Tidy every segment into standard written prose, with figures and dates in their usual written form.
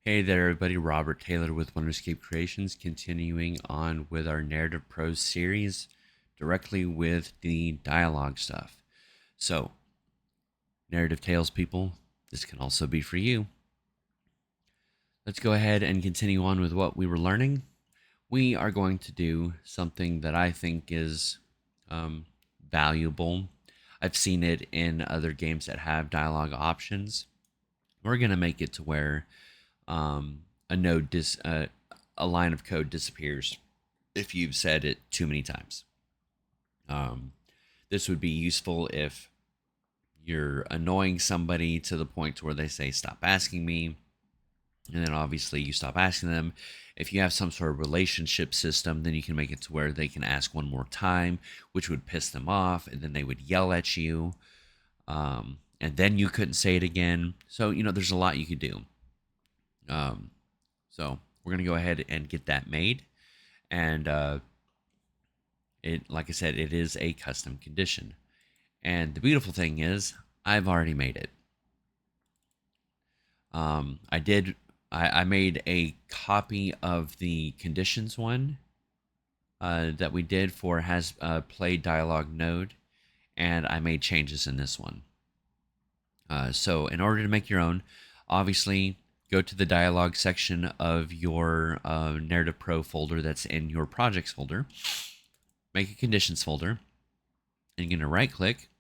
Hey there, everybody. Robert Taylor with Wonderscape Creations, continuing on with our Narrative Prose series directly with the dialogue stuff. So, Narrative Tales people, this can also be for you. Let's go ahead and continue on with what we were learning. We are going to do something that I think is valuable. I've seen it in other games that have dialogue options. We're going to make it to where um, a line of code disappears if you've said it too many times. Um, this would be useful if you're annoying somebody to the point to where they say, "Stop asking me," and then obviously you stop asking them. If you have some sort of relationship system, then you can make it to where they can ask one more time, which would piss them off, and then they would yell at you, and then you couldn't say it again. So there's a lot you could do. Um, so we're gonna go ahead and get that made, and it, like I said, it is a custom condition. And the beautiful thing is, I've already made it. I did. I made a copy of the conditions one that we did for has play dialogue node, and I made changes in this one. So in order to make your own, obviously go to the dialogue section of your Narrative Pro folder that's in your projects folder. Make a conditions folder, and you're going to right click,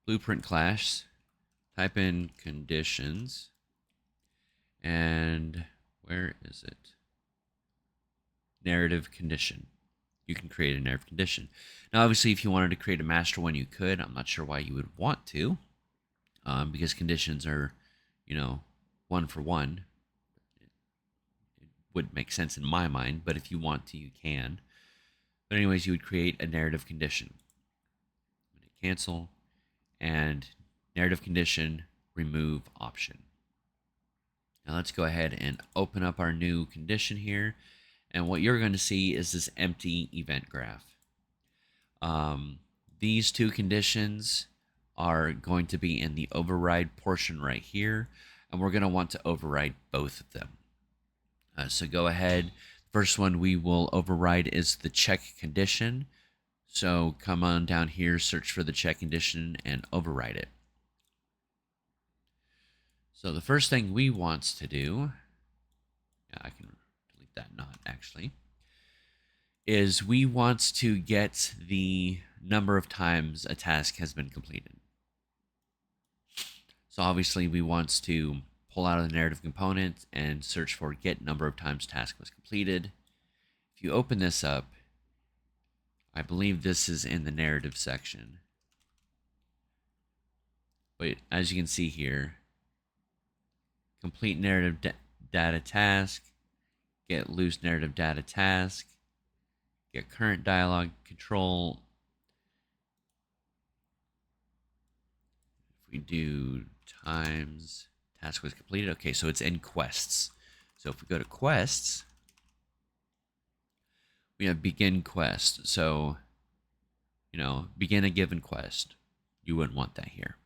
blueprint class, type in conditions, and where is it? Narrative condition. You can create a narrative condition. Now, obviously, if you wanted to create a master one, you could. I'm not sure why you would want to, because conditions are, one for one. It wouldn't make sense in my mind, but if you want to, you can. But anyways, you would create a narrative condition. Cancel, and narrative condition, remove option. Now let's go ahead and open up our new condition here. And what you're going to see is this empty event graph. These two conditions are going to be in the override portion right here. And we're going to want to override both of them. So go ahead. First one we will override is the check condition. So come on down here, search for the check condition, and override it. So the first thing we want to do, I can delete that not actually, is we want to get the number of times a task has been completed. So obviously we want to pull out of the narrative component and search for get number of times task was completed. If you open this up, I believe this is in the narrative section. But as you can see here, complete narrative data task, get loose narrative data task, get current dialogue control. If we do times task was completed, okay, so it's in quests. So if we go to quests, we have begin quest. So, begin a given quest. You wouldn't want that here.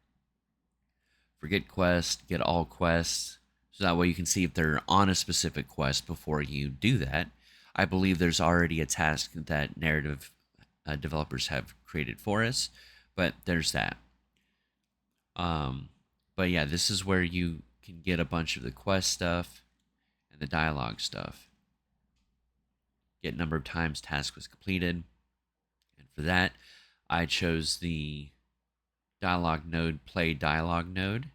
Forget quest, get all quests. So that way you can see if they're on a specific quest before you do that. I believe there's already a task that narrative developers have created for us, but there's that. But yeah, this is where you can get a bunch of the quest stuff and the dialogue stuff. Get number of times task was completed. And for that, I chose the dialogue node, play dialogue node.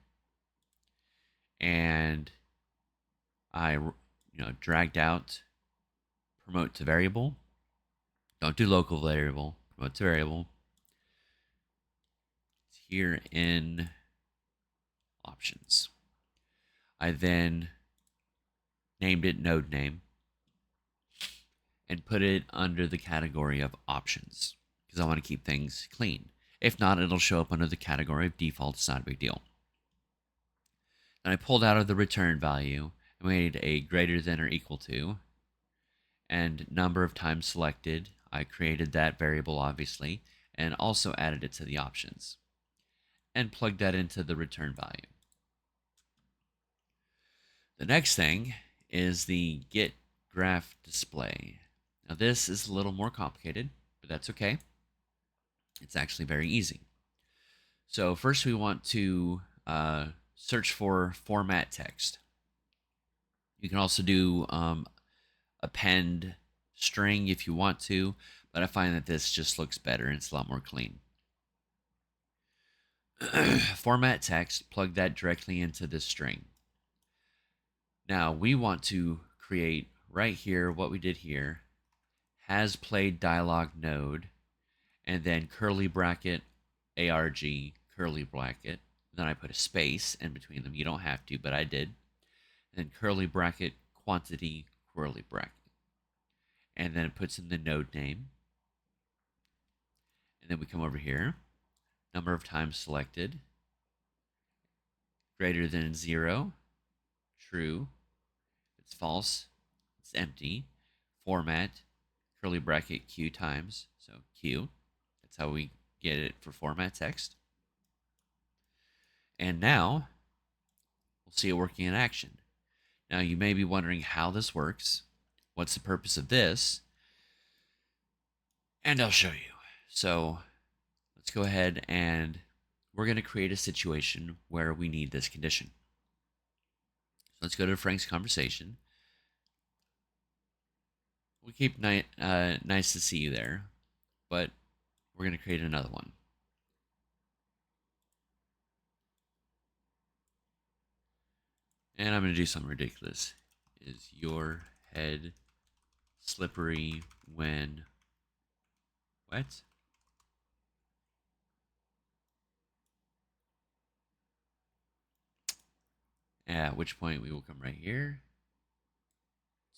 And I, dragged out promote to variable. Don't do local variable, promote to variable. It's here in options. I then named it node name and put it under the category of options because I want to keep things clean. If not, it'll show up under the category of default. It's not a big deal. Then I pulled out of the return value and made a greater than or equal to and number of times selected. I created that variable obviously and also added it to the options and plugged that into the return value. The next thing is the get graph display. Now this is a little more complicated, but that's okay. It's actually very easy. So first we want to search for format text. You can also do append string if you want to, but I find that this just looks better and it's a lot more clean. Format text, plug that directly into this string. Now we want to create right here what we did here, has played dialog node, and then curly bracket arg curly bracket. Then I put a space in between them. You don't have to, but I did. And then curly bracket quantity curly bracket. And then it puts in the node name. And then we come over here. Number of times selected. Greater than 0. True. If it's false, it's empty. Format, curly bracket Q times. So Q. That's how we get it for format text. And now we'll see it working in action. Now you may be wondering how this works. What's the purpose of this? And I'll show you. So let's go ahead and we're going to create a situation where we need this condition. So let's go to Frank's conversation. We keep nice to see you there, but we're going to create another one. And I'm going to do something ridiculous. Is your head slippery when wet? At which point we will come right here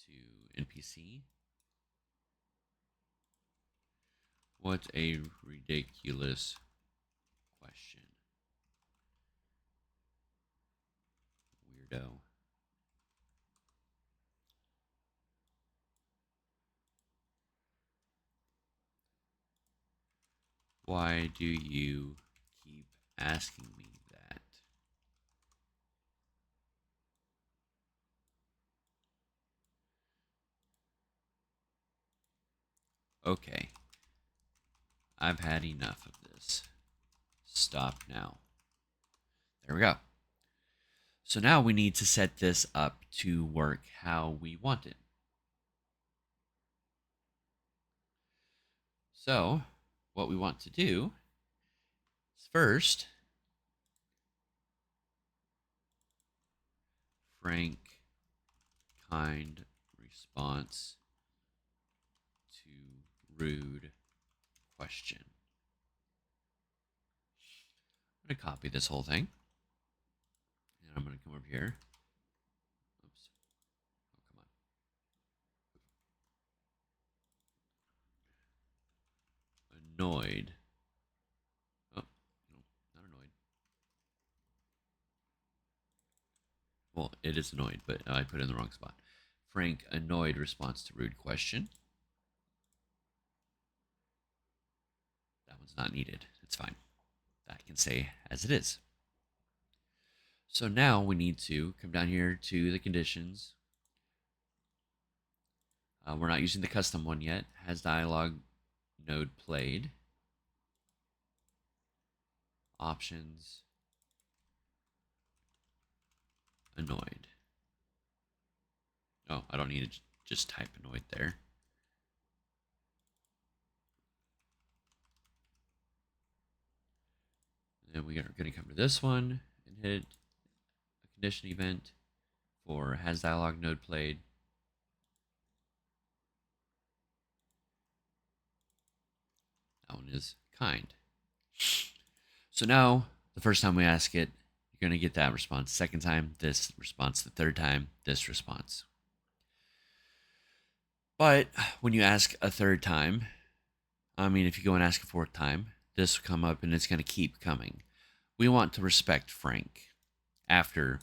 to NPC. What a ridiculous question. Weirdo. Why do you keep asking me that? Okay. I've had enough of this. Stop now. There we go. So now we need to set this up to work how we want it. So what we want to do is first Frank kind response to rude question. I'm going to copy this whole thing. And I'm going to come over here. Oops. Oh, come on. Annoyed. Oh, no, not annoyed. Well, it is annoyed, but I put it in the wrong spot. Frank annoyed response to rude question. That one's not needed. It's fine. That can stay as it is. So now we need to come down here to the conditions. We're not using the custom one yet. Has dialog node played. Options. Annoyed. Oh, I don't need to just type annoyed there. And then we are going to come to this one and hit a condition event for has dialog node played. That one is kind. So now, the first time we ask it, you're going to get that response. Second time, this response. The third time, this response. But when you ask a third time, I mean, if you go and ask a fourth time, this will come up and it's going to keep coming. We want to respect Frank after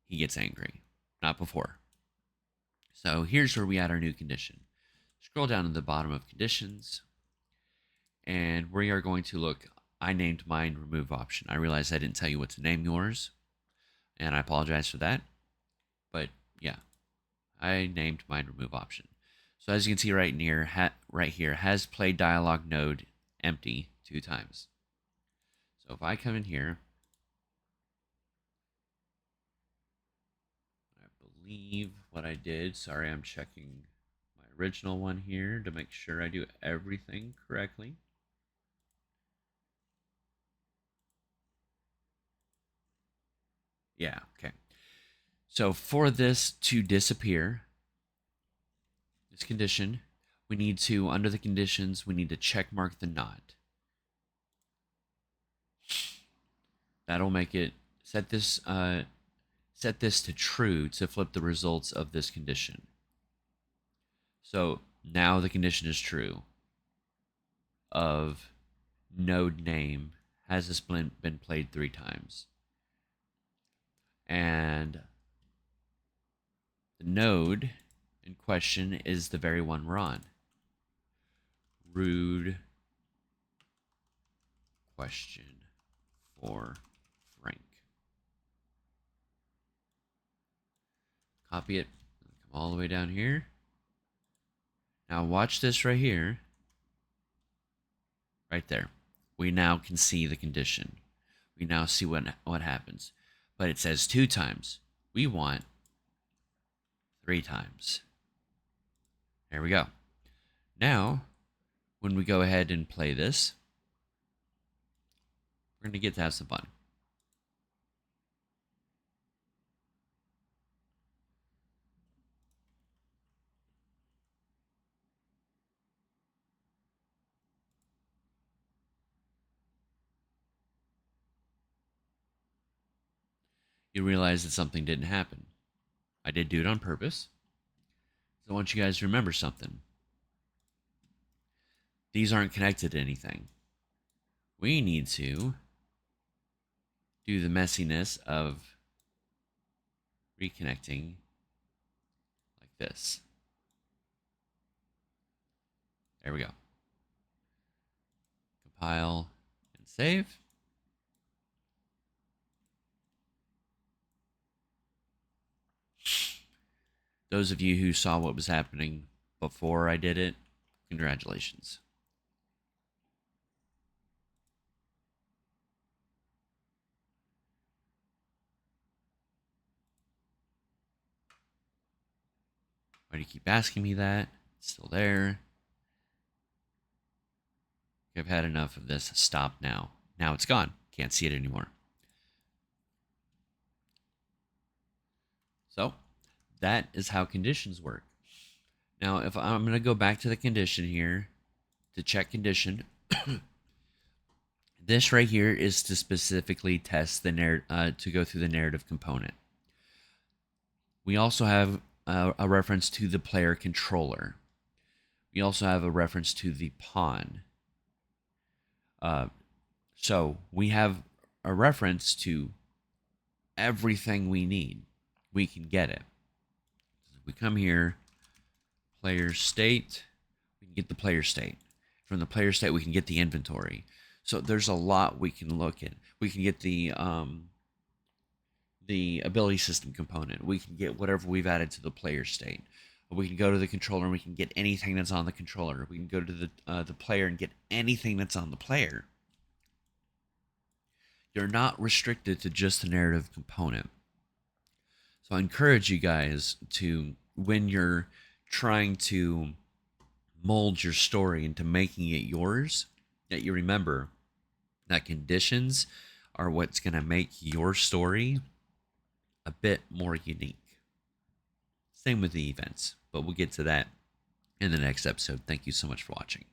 he gets angry, not before. So here's where we add our new condition. Scroll down to the bottom of conditions, and we are going to look. I named mine remove option. I realized I didn't tell you what to name yours, and I apologize for that. But yeah, I named mine remove option. So as you can see right here, has played dialog node empty 2 times. So if I come in here, I believe what I did, sorry, I'm checking my original one here to make sure I do everything correctly. Yeah, okay. So for this to disappear, this condition, we need to, under the conditions, we need to check mark the not. That'll make it, set this to true to flip the results of this condition. So now the condition is true of node name has this been played 3 times. And the node in question is the very one we're on. Rude question for Frank. Copy it, come all the way down here. Now watch this right here. Right there. We now can see the condition. We now see what happens. But it says 2 times. We want 3 times. There we go. Now, when we go ahead and play this, we're going to get to have some fun. You realize that something didn't happen. I did do it on purpose. So I want you guys to remember something. These aren't connected to anything. We need to do the messiness of reconnecting like this. There we go. Compile and save. Those of you who saw what was happening before I did it, congratulations. Why do you keep asking me that? It's still there. I've had enough of this. Stop now. Now it's gone. Can't see it anymore. So that is how conditions work. Now, if I'm going to go back to the condition here to check condition, this right here is to specifically test the to go through the narrative component. We also have a reference to the player controller. We also have a reference to the pawn. So we have a reference to everything we need. We can get it. If we come here, player state, we can get the player state. From the player state, we can get the inventory. So there's a lot we can look at. We can get the ability system component. We can get whatever we've added to the player state. We can go to the controller and we can get anything that's on the controller. We can go to the player and get anything that's on the player. You're not restricted to just the narrative component. So I encourage you guys to, when you're trying to mold your story into making it yours, that you remember that conditions are what's going to make your story a bit more unique. Same with the events, but we'll get to that in the next episode. Thank you so much for watching.